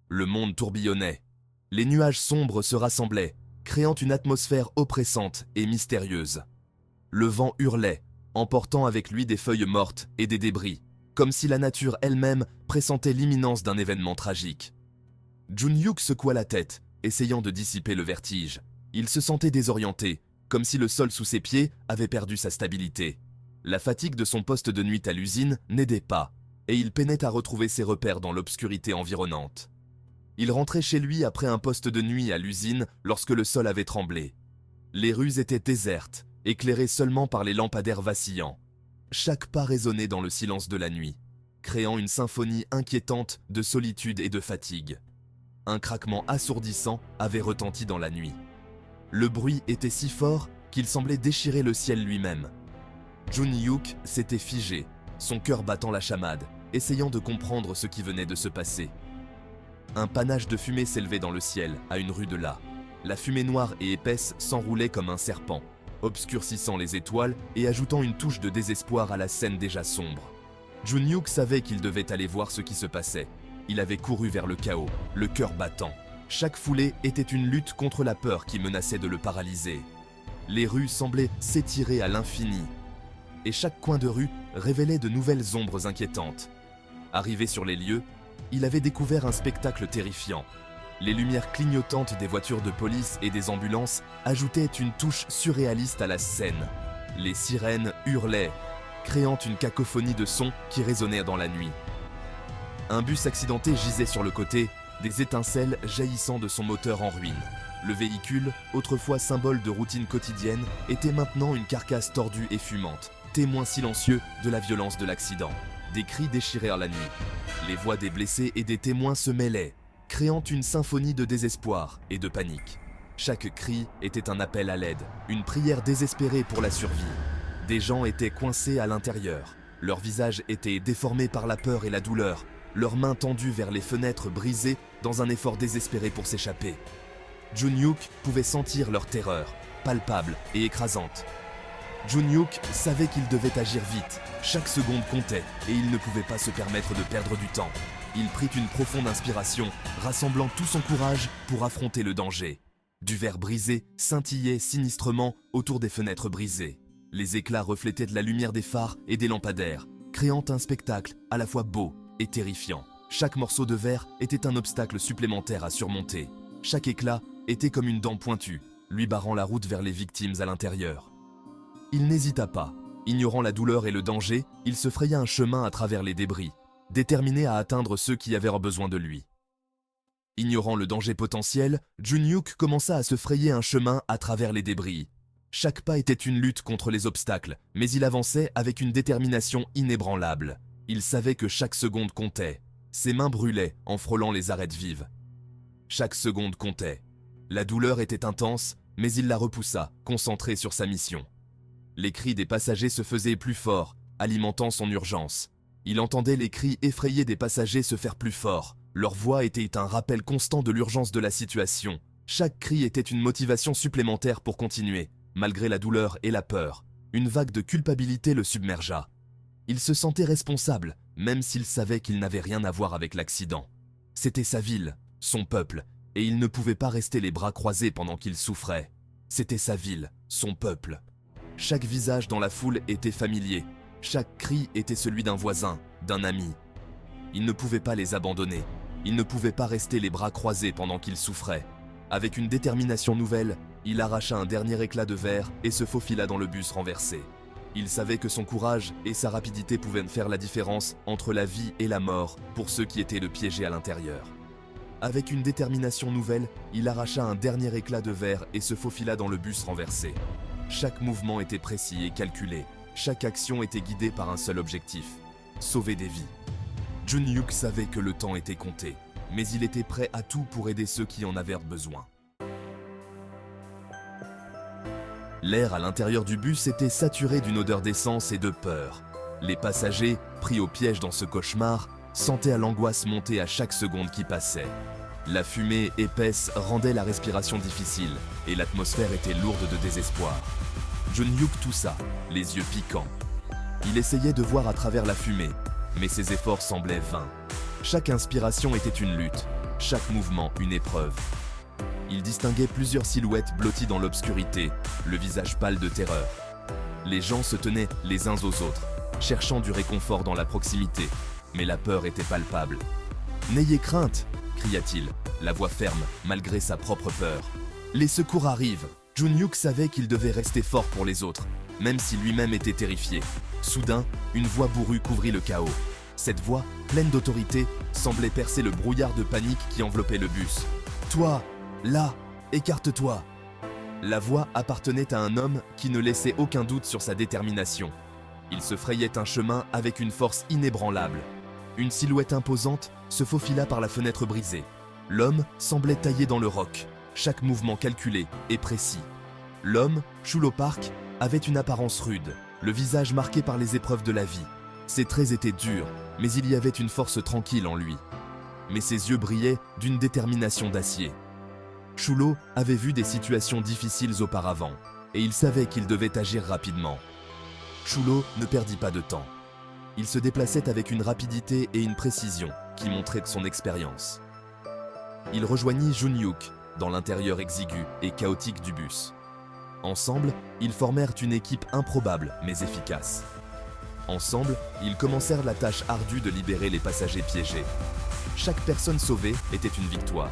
Le monde tourbillonnait. Les nuages sombres se rassemblaient, créant une atmosphère oppressante et mystérieuse. Le vent hurlait, emportant avec lui des feuilles mortes et des débris, comme si la nature elle-même pressentait l'imminence d'un événement tragique. Jun-hyuk secoua la tête, essayant de dissiper le vertige. Il se sentait désorienté, comme si le sol sous ses pieds avait perdu sa stabilité. La fatigue de son poste de nuit à l'usine n'aidait pas, et il peinait à retrouver ses repères dans l'obscurité environnante. Il rentrait chez lui après un poste de nuit à l'usine lorsque le sol avait tremblé. Les rues étaient désertes, éclairées seulement par les lampadaires vacillants. Chaque pas résonnait dans le silence de la nuit, créant une symphonie inquiétante de solitude et de fatigue. Un craquement assourdissant avait retenti dans la nuit. Le bruit était si fort qu'il semblait déchirer le ciel lui-même. Jun-hyuk s'était figé, son cœur battant la chamade, essayant de comprendre ce qui venait de se passer. Un panache de fumée s'élevait dans le ciel, à une rue de là. La fumée noire et épaisse s'enroulait comme un serpent, obscurcissant les étoiles et ajoutant une touche de désespoir à la scène déjà sombre. Jun-hyuk savait qu'il devait aller voir ce qui se passait. Il avait couru vers le chaos, le cœur battant. Chaque foulée était une lutte contre la peur qui menaçait de le paralyser. Les rues semblaient s'étirer à l'infini, et chaque coin de rue révélait de nouvelles ombres inquiétantes. Arrivé sur les lieux, il avait découvert un spectacle terrifiant. Les lumières clignotantes des voitures de police et des ambulances ajoutaient une touche surréaliste à la scène. Les sirènes hurlaient, créant une cacophonie de sons qui résonnait dans la nuit. Un bus accidenté gisait sur le côté, des étincelles jaillissant de son moteur en ruine. Le véhicule, autrefois symbole de routine quotidienne, était maintenant une carcasse tordue et fumante, témoin silencieux de la violence de l'accident. Des cris déchirèrent la nuit. Les voix des blessés et des témoins se mêlaient, créant une symphonie de désespoir et de panique. Chaque cri était un appel à l'aide, une prière désespérée pour la survie. Des gens étaient coincés à l'intérieur. Leurs visages étaient déformés par la peur et la douleur, leurs mains tendues vers les fenêtres brisées dans un effort désespéré pour s'échapper. Jun-hyuk pouvait sentir leur terreur, palpable et écrasante. Jun-hyuk savait qu'il devait agir vite, chaque seconde comptait et il ne pouvait pas se permettre de perdre du temps. Il prit une profonde inspiration, rassemblant tout son courage pour affronter le danger. Du verre brisé scintillait sinistrement autour des fenêtres brisées. Les éclats reflétaient de la lumière des phares et des lampadaires, créant un spectacle à la fois beau et terrifiant. Chaque morceau de verre était un obstacle supplémentaire à surmonter. Chaque éclat était comme une dent pointue, lui barrant la route vers les victimes à l'intérieur. Il n'hésita pas. Ignorant la douleur et le danger, il se fraya un chemin à travers les débris, déterminé à atteindre ceux qui avaient besoin de lui. Ignorant le danger potentiel, Jun-hyuk commença à se frayer un chemin à travers les débris. Chaque pas était une lutte contre les obstacles, mais il avançait avec une détermination inébranlable. Il savait que chaque seconde comptait. Ses mains brûlaient en frôlant les arêtes vives. Chaque seconde comptait. La douleur était intense, mais il la repoussa, concentré sur sa mission. Les cris des passagers se faisaient plus forts, alimentant son urgence. Il entendait les cris effrayés des passagers se faire plus forts. Leur voix était un rappel constant de l'urgence de la situation. Chaque cri était une motivation supplémentaire pour continuer, malgré la douleur et la peur. Une vague de culpabilité le submergea. Il se sentait responsable, même s'il savait qu'il n'avait rien à voir avec l'accident. C'était sa ville, son peuple, et il ne pouvait pas rester les bras croisés pendant qu'il souffrait. C'était sa ville, son peuple. Chaque visage dans la foule était familier. Chaque cri était celui d'un voisin, d'un ami. Il ne pouvait pas les abandonner. Il ne pouvait pas rester les bras croisés pendant qu'il souffrait. Avec une détermination nouvelle, il arracha un dernier éclat de verre et se faufila dans le bus renversé. Il savait que son courage et sa rapidité pouvaient faire la différence entre la vie et la mort pour ceux qui étaient le piégés à l'intérieur. Avec une détermination nouvelle, il arracha un dernier éclat de verre et se faufila dans le bus renversé. Chaque mouvement était précis et calculé. Chaque action était guidée par un seul objectif, sauver des vies. Jun-hyuk savait que le temps était compté, mais il était prêt à tout pour aider ceux qui en avaient besoin. L'air à l'intérieur du bus était saturé d'une odeur d'essence et de peur. Les passagers, pris au piège dans ce cauchemar, sentaient à l'angoisse monter à chaque seconde qui passait. La fumée épaisse rendait la respiration difficile et l'atmosphère était lourde de désespoir. Jun-hyuk toussa, les yeux piquants. Il essayait de voir à travers la fumée, mais ses efforts semblaient vains. Chaque inspiration était une lutte, chaque mouvement une épreuve. Il distinguait plusieurs silhouettes blotties dans l'obscurité, le visage pâle de terreur. Les gens se tenaient les uns aux autres, cherchant du réconfort dans la proximité, mais la peur était palpable. « N'ayez crainte !» cria-t-il, la voix ferme malgré sa propre peur. « Les secours arrivent !» Jun-hyuk savait qu'il devait rester fort pour les autres, même si lui-même était terrifié. Soudain, une voix bourrue couvrit le chaos. Cette voix, pleine d'autorité, semblait percer le brouillard de panique qui enveloppait le bus. « Toi, là, écarte-toi !» La voix appartenait à un homme qui ne laissait aucun doute sur sa détermination. Il se frayait un chemin avec une force inébranlable. Une silhouette imposante se faufila par la fenêtre brisée. L'homme semblait taillé dans le roc, chaque mouvement calculé et précis. L'homme, Chulo Park, avait une apparence rude, le visage marqué par les épreuves de la vie. Ses traits étaient durs, mais il y avait une force tranquille en lui. Mais ses yeux brillaient d'une détermination d'acier. Chulo avait vu des situations difficiles auparavant, et il savait qu'il devait agir rapidement. Chulo ne perdit pas de temps. Il se déplaçait avec une rapidité et une précision qui montraient son expérience. Il rejoignit Jun-hyuk dans l'intérieur exigu et chaotique du bus. Ensemble, ils formèrent une équipe improbable mais efficace. Ensemble, ils commencèrent la tâche ardue de libérer les passagers piégés. Chaque personne sauvée était une victoire,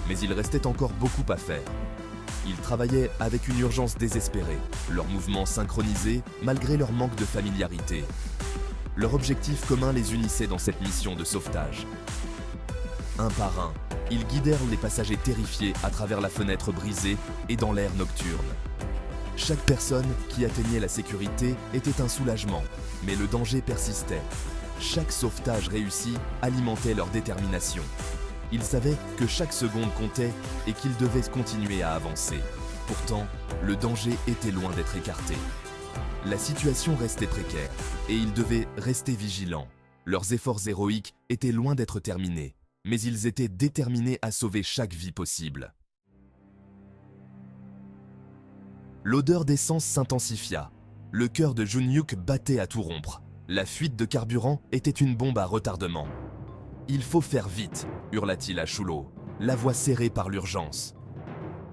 mais il restait encore beaucoup à faire. Ils travaillaient avec une urgence désespérée, leurs mouvements synchronisés malgré leur manque de familiarité. Leur objectif commun les unissait dans cette mission de sauvetage. Un par un, ils guidèrent les passagers terrifiés à travers la fenêtre brisée et dans l'air nocturne. Chaque personne qui atteignait la sécurité était un soulagement, mais le danger persistait. Chaque sauvetage réussi alimentait leur détermination. Ils savaient que chaque seconde comptait et qu'ils devaient continuer à avancer. Pourtant, le danger était loin d'être écarté. La situation restait précaire et ils devaient rester vigilants. Leurs efforts héroïques étaient loin d'être terminés, mais ils étaient déterminés à sauver chaque vie possible. L'odeur d'essence s'intensifia. Le cœur de Jun-hyuk battait à tout rompre. La fuite de carburant était une bombe à retardement. « Il faut faire vite !» hurla-t-il à Chulo, la voix serrée par l'urgence.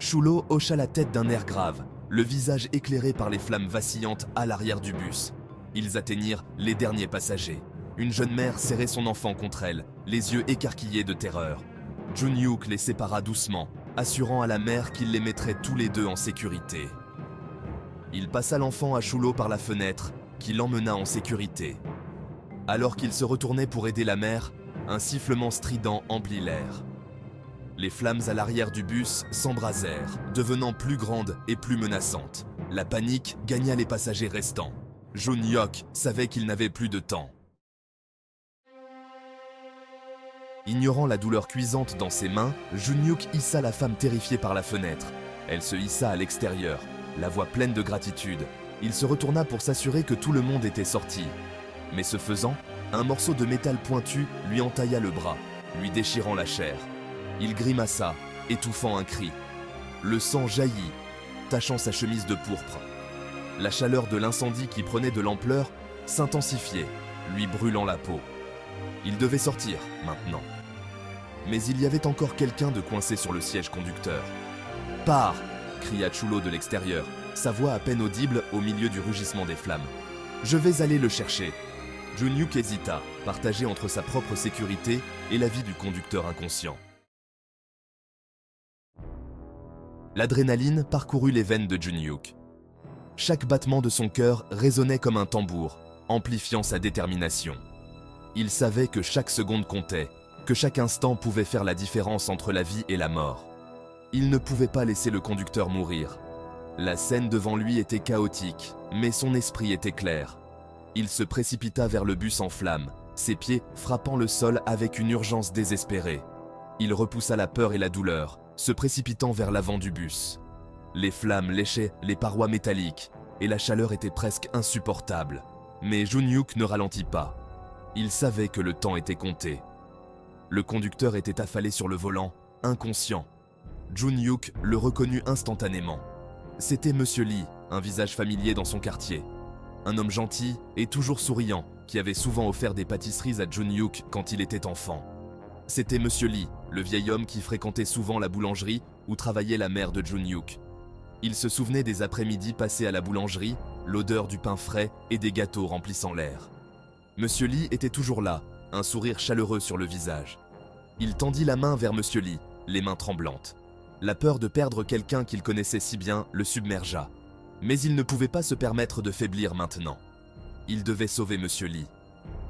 Chulo hocha la tête d'un air grave, le visage éclairé par les flammes vacillantes à l'arrière du bus. Ils atteignirent les derniers passagers. Une jeune mère serrait son enfant contre elle, les yeux écarquillés de terreur. Jun-hyuk les sépara doucement, assurant à la mère qu'ils les mettraient tous les deux en sécurité. Il passa l'enfant à Chulo par la fenêtre, qui l'emmena en sécurité. Alors qu'il se retournait pour aider la mère, un sifflement strident emplit l'air. Les flammes à l'arrière du bus s'embrasèrent, devenant plus grandes et plus menaçantes. La panique gagna les passagers restants. Jun-hyuk savait qu'il n'avait plus de temps. Ignorant la douleur cuisante dans ses mains, Jun-hyuk hissa la femme terrifiée par la fenêtre. Elle se hissa à l'extérieur, la voix pleine de gratitude. Il se retourna pour s'assurer que tout le monde était sorti. Mais ce faisant, un morceau de métal pointu lui entailla le bras, lui déchirant la chair. Il grimaça, étouffant un cri. Le sang jaillit, tachant sa chemise de pourpre. La chaleur de l'incendie qui prenait de l'ampleur s'intensifiait, lui brûlant la peau. Il devait sortir, maintenant. Mais il y avait encore quelqu'un de coincé sur le siège conducteur. « Pars !» cria Chulo de l'extérieur, sa voix à peine audible au milieu du rugissement des flammes. « Je vais aller le chercher. » Jun-hyuk hésita, partagé entre sa propre sécurité et la vie du conducteur inconscient. L'adrénaline parcourut les veines de Jun-hyuk. Chaque battement de son cœur résonnait comme un tambour, amplifiant sa détermination. Il savait que chaque seconde comptait, que chaque instant pouvait faire la différence entre la vie et la mort. Il ne pouvait pas laisser le conducteur mourir. La scène devant lui était chaotique, mais son esprit était clair. Il se précipita vers le bus en flammes, ses pieds frappant le sol avec une urgence désespérée. Il repoussa la peur et la douleur, se précipitant vers l'avant du bus. Les flammes léchaient les parois métalliques, et la chaleur était presque insupportable. Mais Jun-hyuk ne ralentit pas. Il savait que le temps était compté. Le conducteur était affalé sur le volant, inconscient. Jun-hyuk le reconnut instantanément. C'était Monsieur Lee, un visage familier dans son quartier. Un homme gentil et toujours souriant qui avait souvent offert des pâtisseries à Jun-hyuk quand il était enfant. C'était Monsieur Lee, le vieil homme qui fréquentait souvent la boulangerie où travaillait la mère de Jun-hyuk. Il se souvenait des après-midi passés à la boulangerie, l'odeur du pain frais et des gâteaux remplissant l'air. Monsieur Lee était toujours là, un sourire chaleureux sur le visage. Il tendit la main vers Monsieur Lee, les mains tremblantes. La peur de perdre quelqu'un qu'il connaissait si bien le submergea. Mais il ne pouvait pas se permettre de faiblir maintenant. Il devait sauver Monsieur Lee.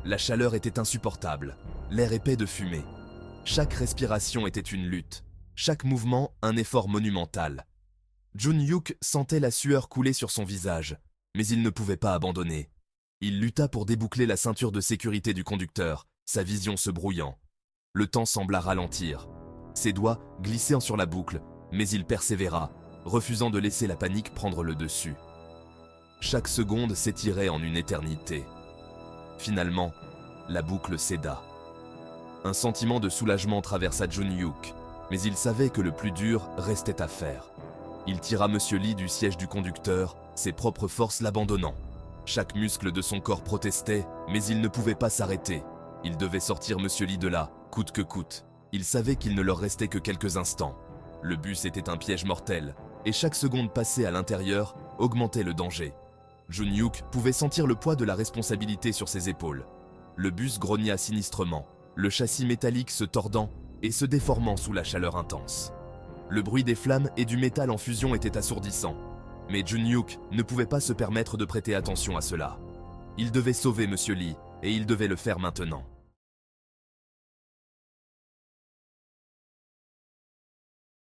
La chaleur était insupportable, l'air épais de fumée. Chaque respiration était une lutte, chaque mouvement un effort monumental. Jun-hyuk sentait la sueur couler sur son visage, mais il ne pouvait pas abandonner. Il lutta pour déboucler la ceinture de sécurité du conducteur, sa vision se brouillant. Le temps sembla ralentir. Ses doigts glissaient sur la boucle, mais il persévéra, refusant de laisser la panique prendre le dessus. Chaque seconde s'étirait en une éternité. Finalement, la boucle céda. Un sentiment de soulagement traversa Jun-hyuk, mais il savait que le plus dur restait à faire. Il tira Monsieur Lee du siège du conducteur, ses propres forces l'abandonnant. Chaque muscle de son corps protestait, mais il ne pouvait pas s'arrêter. Il devait sortir Monsieur Lee de là, coûte que coûte. Il savait qu'il ne leur restait que quelques instants. Le bus était un piège mortel, et chaque seconde passée à l'intérieur augmentait le danger. Jun-hyuk pouvait sentir le poids de la responsabilité sur ses épaules. Le bus grogna sinistrement, le châssis métallique se tordant et se déformant sous la chaleur intense. Le bruit des flammes et du métal en fusion était assourdissant, mais Jun-hyuk ne pouvait pas se permettre de prêter attention à cela. Il devait sauver Monsieur Lee, et il devait le faire maintenant.